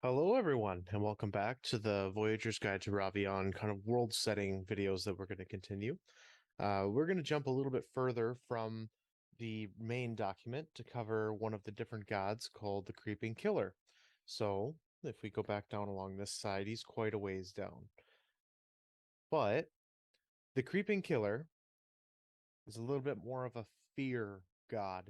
Hello, everyone, and welcome back to the Voyager's Guide to Ravion kind of world setting videos that we're going to continue. We're going to jump a little bit further from the main document to cover one of the different gods called the Creeping Killer. So, if we go back down along this side, he's quite a ways down. But the Creeping Killer is a little bit more of a fear god.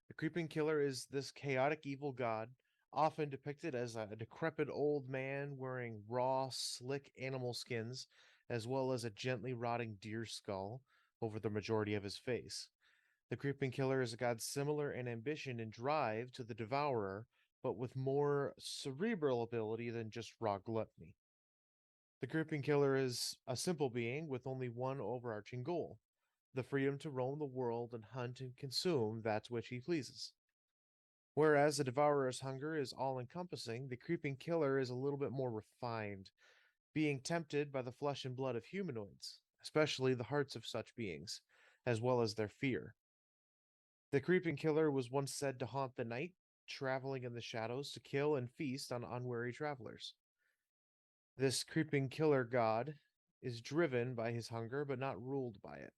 The Creeping Killer is this chaotic evil god, often depicted as a decrepit old man wearing raw, slick animal skins, as well as a gently rotting deer skull over the majority of his face. The Creeping Killer is a god similar in ambition and drive to the Devourer, but with more cerebral ability than just raw gluttony. The Creeping Killer is a simple being with only one overarching goal: the freedom to roam the world and hunt and consume that which he pleases. Whereas the Devourer's hunger is all encompassing, the Creeping Killer is a little bit more refined, being tempted by the flesh and blood of humanoids, especially the hearts of such beings, as well as their fear. The Creeping Killer was once said to haunt the night, traveling in the shadows to kill and feast on unwary travelers. This Creeping Killer god is driven by his hunger, but not ruled by it.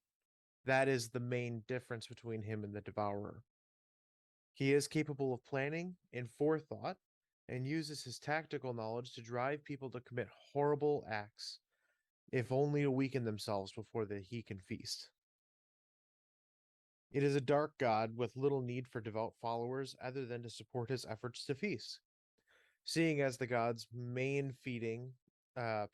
That is the main difference between him and the Devourer. He is capable of planning and forethought and uses his tactical knowledge to drive people to commit horrible acts, if only to weaken themselves before he can feast. It is a dark god with little need for devout followers other than to support his efforts to feast. Seeing as the god's main feeding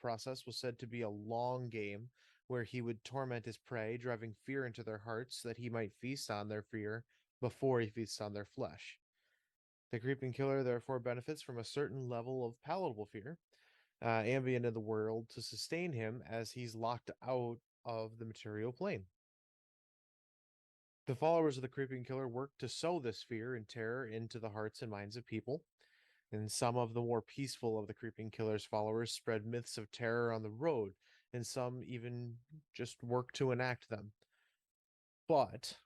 process was said to be a long game where he would torment his prey, driving fear into their hearts that he might feast on their fear before he feasts on their flesh. The Creeping Killer therefore benefits from a certain level of palatable fear, ambient in the world, to sustain him as he's locked out of the material plane. The followers of the Creeping Killer work to sow this fear and terror into the hearts and minds of people, and some of the more peaceful of the Creeping Killer's followers spread myths of terror on the road, and some even just work to enact them. But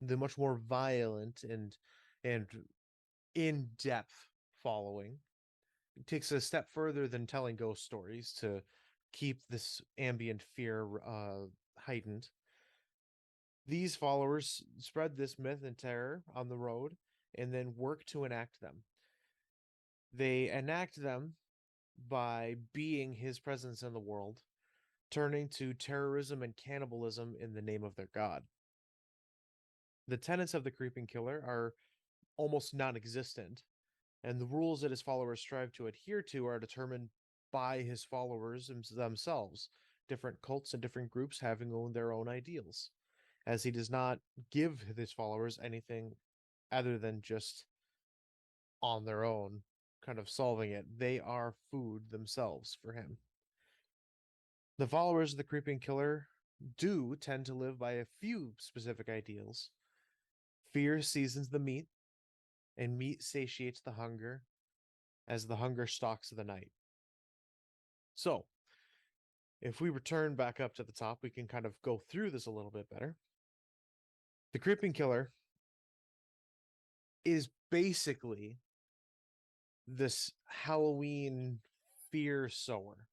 the much more violent and in-depth following takes a step further than telling ghost stories to keep this ambient fear heightened. These followers spread this myth and terror on the road and then work to enact them. They enact them by being his presence in the world, turning to terrorism and cannibalism in the name of their god. The tenets of the Creeping Killer are almost non existent, and the rules that his followers strive to adhere to are determined by his followers themselves, different cults and different groups having their own ideals, as he does not give his followers anything other than just on their own, kind of solving it. They are food themselves for him. The followers of the Creeping Killer do tend to live by a few specific ideals. Fear seasons the meat, and meat satiates the hunger, as the hunger stalks the night. So, if we return back up to the top, we can kind of go through this a little bit better. The Creeping Killer is basically this Halloween fear sower.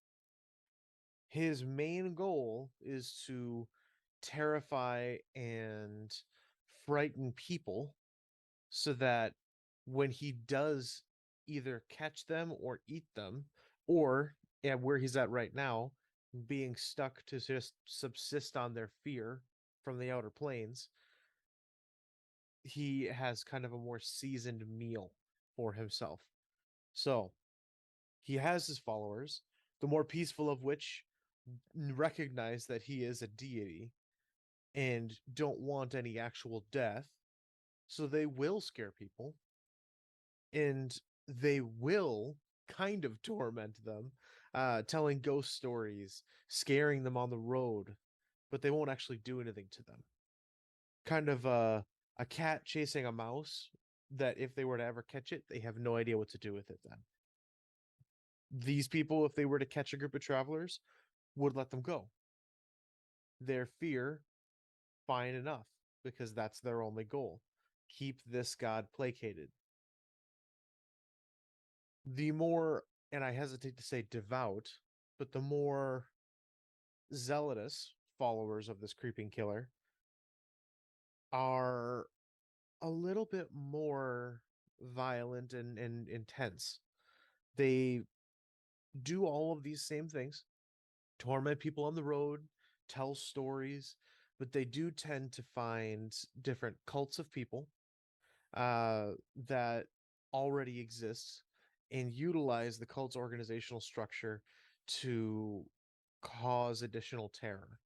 His main goal is to terrify and frighten people so that when he does either catch them or eat them, or where he's at right now, being stuck to just subsist on their fear from the outer planes, he has kind of a more seasoned meal for himself. So he has his followers, the more peaceful of which recognize that he is a deity and don't want any actual death. So they will scare people and they will kind of torment them, telling ghost stories, scaring them on the road, but they won't actually do anything to them. Kind of a cat chasing a mouse that if they were to ever catch it, they have no idea what to do with it then. These people, if they were to catch a group of travelers, would let them go. Their fear, fine enough, because that's their only goal. Keep this god placated. The more and I hesitate to say devout, but the more zealotous followers of this creeping killer are a little bit more violent and intense. They do all of these same things, torment people on the road, tell stories, but they do tend to find different cults of people uh, that already exists and utilize the cult's organizational structure to cause additional terror.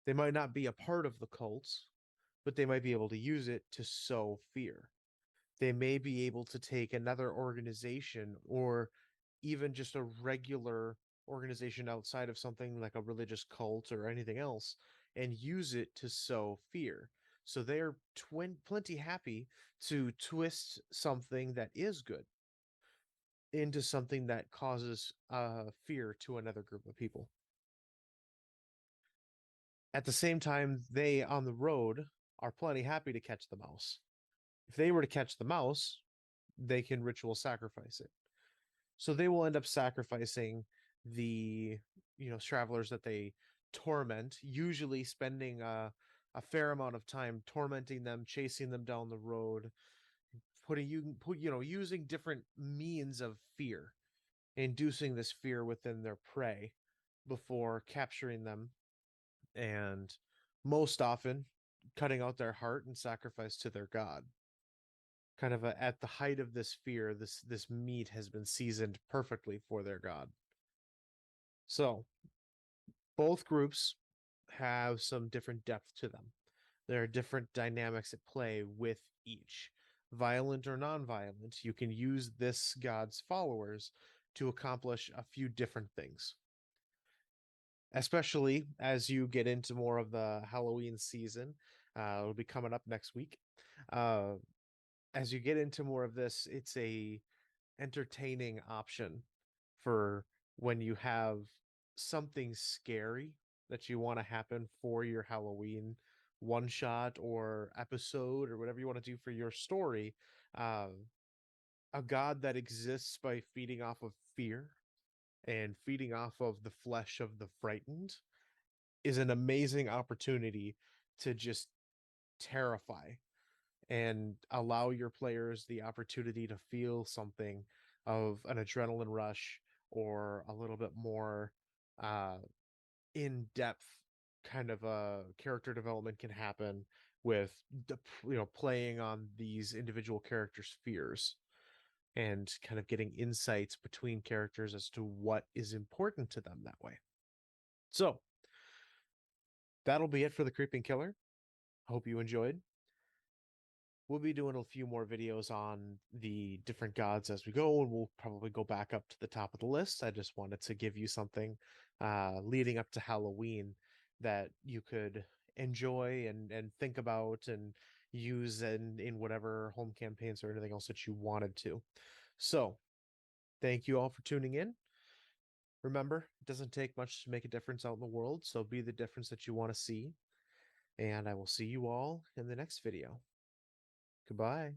They might not be a part of the cults, but they might be able to use it to sow fear. They may be able to take another organization or even just a regular organization outside of something like a religious cult or anything else and use it to sow fear. So they're plenty happy to twist something that is good into something that causes fear to another group of people. At the same time, they on the road are plenty happy to catch the mouse. If they were to catch the mouse, they can ritual sacrifice it. So they will end up sacrificing the travelers that they torment, usually spending a fair amount of time tormenting them, chasing them down the road, using different means of fear, inducing this fear within their prey before capturing them, and most often cutting out their heart and sacrifice to their god. Kind of at the height of this fear, this meat has been seasoned perfectly for their god. So both groups have some different depth to them. There are different dynamics at play with each. Violent or non-violent, you can use this god's followers to accomplish a few different things. Especially as you get into more of the Halloween season. It'll be coming up next week. Uh, as you get into more of this, it's a entertaining option for when you have something scary that you want to happen for your Halloween one shot or episode or whatever you want to do for your story. Um, a god that exists by feeding off of fear and feeding off of the flesh of the frightened is an amazing opportunity to just terrify and allow your players the opportunity to feel something of an adrenaline rush or a little bit more uh, in-depth kind of a character development can happen with playing on these individual characters' fears and kind of getting insights between characters as to what is important to them that way. So that'll be it for the Creeping Killer. Hope you enjoyed. We'll be doing a few more videos on the different gods as we go, and we'll probably go back up to the top of the list. I just wanted to give you something leading up to Halloween that you could enjoy and think about and use in whatever home campaigns or anything else that you wanted to. So thank you all for tuning in. Remember, it doesn't take much to make a difference out in the world, so be the difference that you want to see. And I will see you all in the next video. Goodbye.